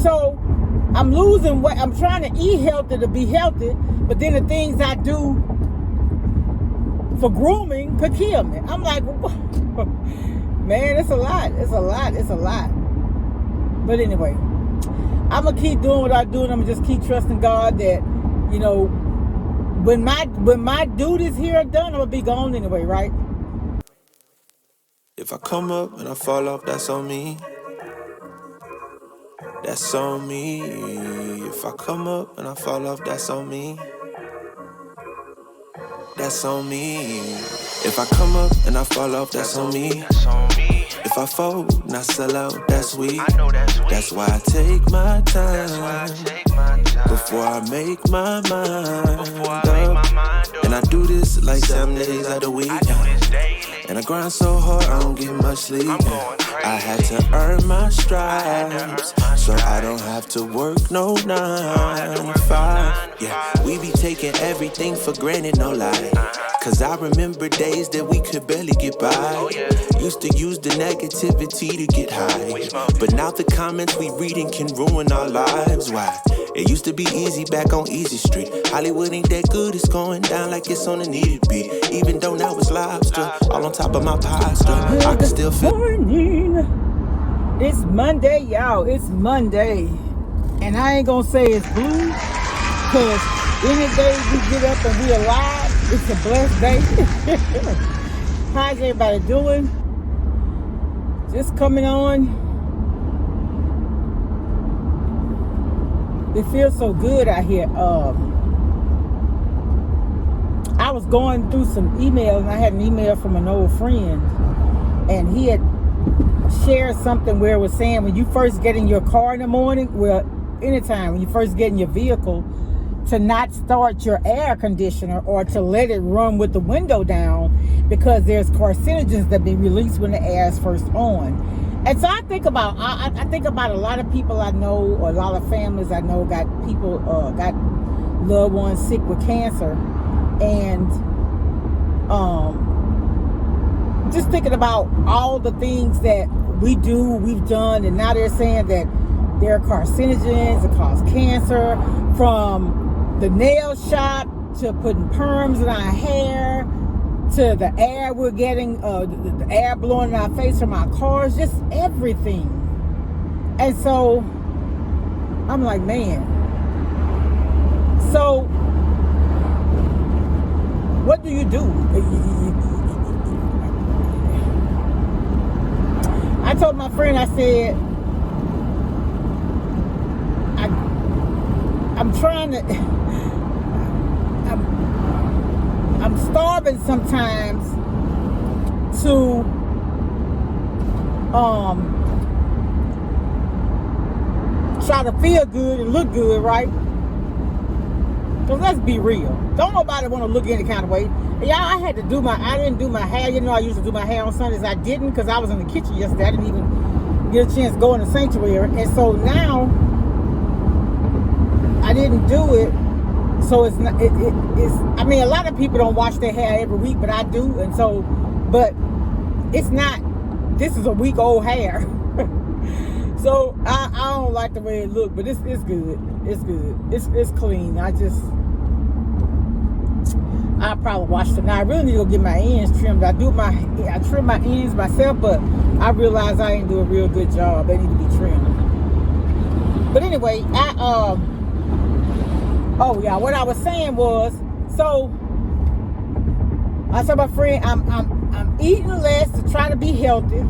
So I'm losing weight. I'm trying to eat healthy to be healthy, but then the things I do for grooming could kill me. I'm like, man, it's a lot. It's a lot. It's a lot. But anyway, I'm gonna keep doing what I do, and I'm gonna just keep trusting God that, you know, when my duties here are done, I'm gonna be gone anyway, right? If I come up and I fall off, that's on me. That's on me. If I come up and I fall off, that's on me. That's on me. If I come up and I fall off, that's on me. If I fold and I sell out, that's weak. That's why I take my time before I make my mind up. And I do this like 7 days out of the week. And I grind so hard, I don't get much sleep. I had to earn my stripes, so I don't have to work no 9 to 5. Yeah, we be taking everything for granted, no lie. Cause I remember days that we could barely get by. Used to use the negativity to get high. But now the comments we reading can ruin our lives. Why? It used to be easy back on Easy Street. Hollywood ain't that good, it's going down like it's on a needed beat. Even though now it's lobster, all on top of my pasta. I can still feel. Morning. It's Monday, y'all. It's Monday. And I ain't gonna say it's blue, because any day we get up and we alive, it's a blessed day. How's everybody doing? Just coming on. It feels so good out here. I was going through some emails, and I had an email from an old friend, and he had shared something where it was saying when you first get in your car in the morning, well, anytime when you first get in your vehicle, to not start your air conditioner or to let it run with the window down, because there's carcinogens that be released when the air is first on. And so I think about a lot of people I know, or a lot of families I know got people, got loved ones sick with cancer, and just thinking about all the things that we've done, and now they're saying that there are carcinogens that cause cancer, from the nail shop to putting perms in our hair, to the air we're getting, the air blowing in our face from our cars, just everything. And so I'm like, man, so what do you do? I told my friend, I said, I'm trying to, I'm starving sometimes to try to feel good and look good, right? Because let's be real, don't nobody want to look any kind of way. Yeah, I didn't do my hair. You know, I used to do my hair on Sundays. I didn't, because I was in the kitchen yesterday. I didn't even get a chance to go in the sanctuary. And so now I didn't do it. So it's not, it's, I mean, a lot of people don't wash their hair every week, but I do. And so, but it's not, this is a week old hair. So I don't like the way it looks, but it's good. It's good. It's clean. I probably wash it now. I really need to go get my ends trimmed. I trim my ends myself, but I realize I ain't doing a real good job. They need to be trimmed. But anyway, oh yeah, what I was saying was, so I told my friend I'm eating less to try to be healthy,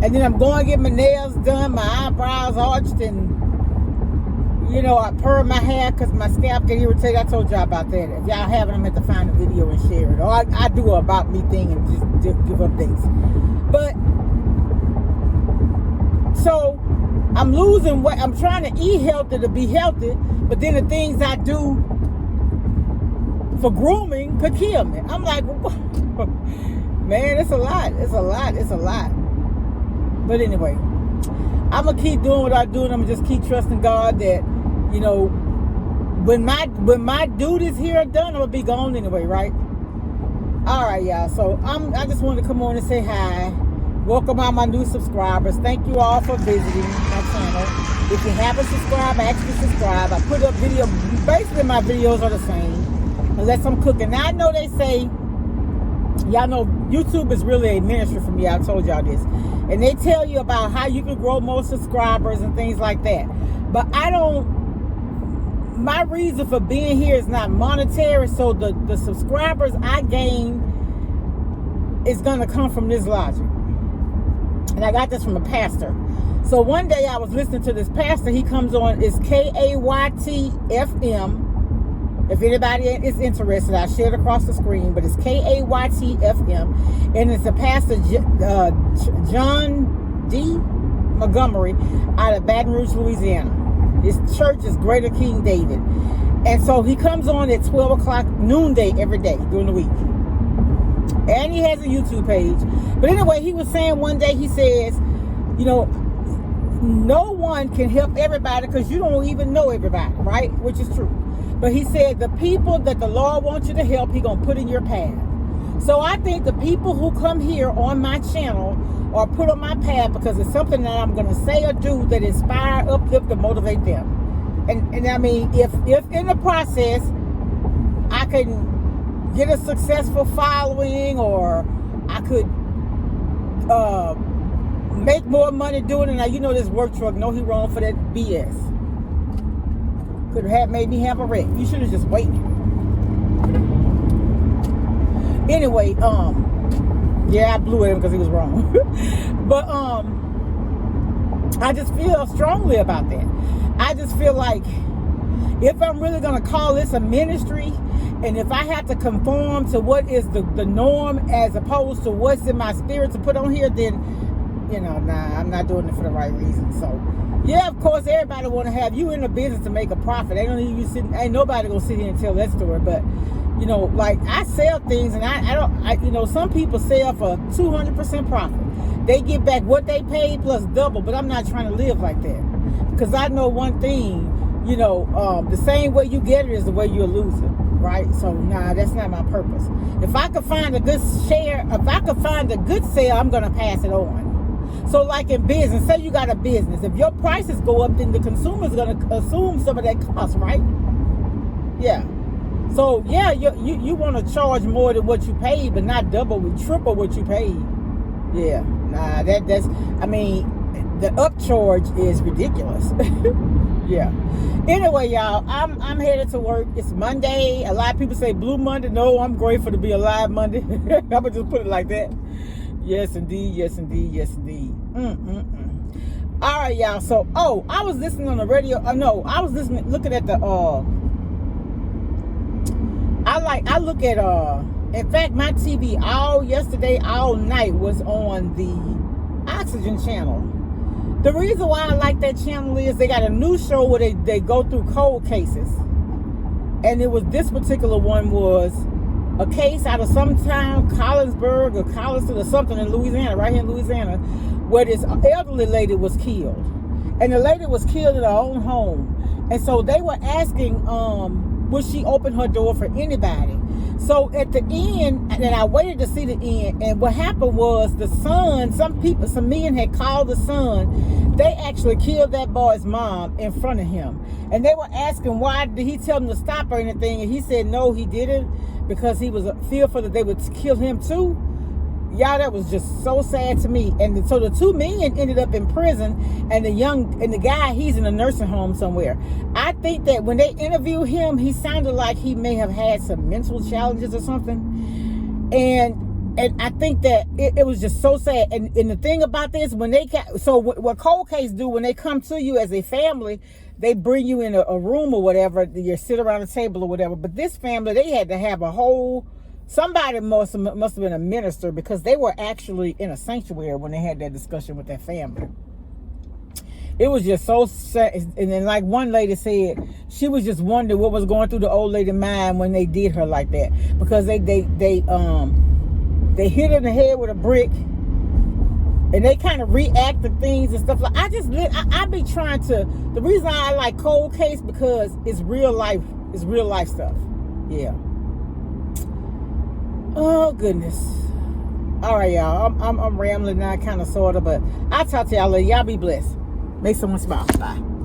and then I'm going to get my nails done, my eyebrows arched, and you know, I perm my hair because my scalp get irritated. I told y'all about that. If y'all haven't, I'm going to find a video and share it. Or I do a about me thing and just give updates. But so I'm losing weight. I'm trying to eat healthy to be healthy, but then the things I do for grooming could kill me. I'm like, man, it's a lot. It's a lot. It's a lot. But anyway, I'm gonna keep doing what I do, and I'm gonna just keep trusting God that, you know, when my duties here are done, I'm gonna be gone anyway, right? All right, y'all. So I just wanted to come on and say hi. Welcome all my new subscribers. Thank you all for visiting my channel. channel. If you haven't subscribed, I ask you to subscribe. I put up video, basically my videos are the same, unless I'm cooking. Now I know they say, y'all know YouTube is really a ministry for me. I told y'all this. And they tell you about how you can grow more subscribers and things like that. But my reason for being here is not monetary. So the subscribers I gain is going to come from this logic. And I got this from a pastor. So one day I was listening to this pastor. He comes on, it's KAYT-FM. If anybody is interested, I'll share it across the screen. But it's KAYT-FM. And it's a pastor, John D. Montgomery, out of Baton Rouge, Louisiana. His church is Greater King David. And so he comes on at 12 o'clock noonday every day during the week. And he has a YouTube page. But anyway, he was saying one day, he says, you know, no one can help everybody because you don't even know everybody, right? Which is true. But he said the people that the Lord wants you to help, He's going to put in your path. So I think the people who come here on my channel are put on my path because it's something that I'm going to say or do that inspire, uplift, and motivate them. And I mean, if in the process I can get a successful following, or I could make more money doing it. Now, you know this work truck, no he wrong for that BS. Could have made me have a wreck. You should have just waited. Anyway, yeah, I blew at him because he was wrong. But I just feel strongly about that. I just feel like if I'm really going to call this a ministry, and if I have to conform to what is the norm as opposed to what's in my spirit to put on here, then, you know, nah, I'm not doing it for the right reason. So, yeah, of course, everybody want to have you in the business to make a profit. They don't need you sitting, ain't nobody going to sit here and tell that story. But, you know, like, I sell things, and I you know, some people sell for 200% profit. They get back what they paid plus double, but I'm not trying to live like that. Because I know one thing, you know, the same way you get it is the way you'll lose it, right? So, nah, that's not my purpose. If I could find a good share, if I could find a good sale, I'm going to pass it on. So, like in business, say you got a business. If your prices go up, then the consumer's going to assume some of that cost, right? Yeah. So, yeah, you want to charge more than what you paid, but not double, triple what you paid. Yeah. Nah, that's, I mean, the upcharge is ridiculous. Yeah. Anyway, y'all, I'm headed to work. It's Monday. A lot of people say Blue Monday. No, I'm grateful to be alive Monday. I'm gonna just put it like that. Yes, indeed. Yes, indeed. Yes, indeed. All right, y'all. So, I was listening on the radio. No, I was looking at the. I look at In fact, my TV all night was on the Oxygen channel. The reason why I like that channel is they got a new show where they go through cold cases. And this particular one was a case out of some town, Collinsburg or Collinston or something in Louisiana, right here in Louisiana, where this elderly lady was killed. And the lady was killed in her own home. And so they were asking, would she open her door for anybody? So at the end, and I waited to see the end, and what happened was the son, some men had called the son. They actually killed that boy's mom in front of him. And they were asking, why did he tell them to stop or anything? And he said, no, he didn't, because he was fearful that they would kill him too. Y'all, that was just so sad to me. And so the two men ended up in prison, and the guy, he's in a nursing home somewhere. I think that when they interviewed him, he sounded like he may have had some mental challenges or something. And I think that it was just so sad. And the thing about this, what cold case do when they come to you as a family, they bring you in a room or whatever, you sit around a table or whatever. But this family, they had to have a whole. Somebody must have been a minister, because they were actually in a sanctuary when they had that discussion with their family. It was just so sad. And then, like one lady said, she was just wondering what was going through the old lady's mind when they did her like that, because they hit her in the head with a brick, and they kind of react to things and stuff like. I be trying to. The reason I like cold case, because it's real life. It's real life stuff. Yeah. Oh, goodness. All right, y'all. I'm rambling now, kind of, sort of, but I'll talk to y'all later. Y'all be blessed. Make someone smile. Bye.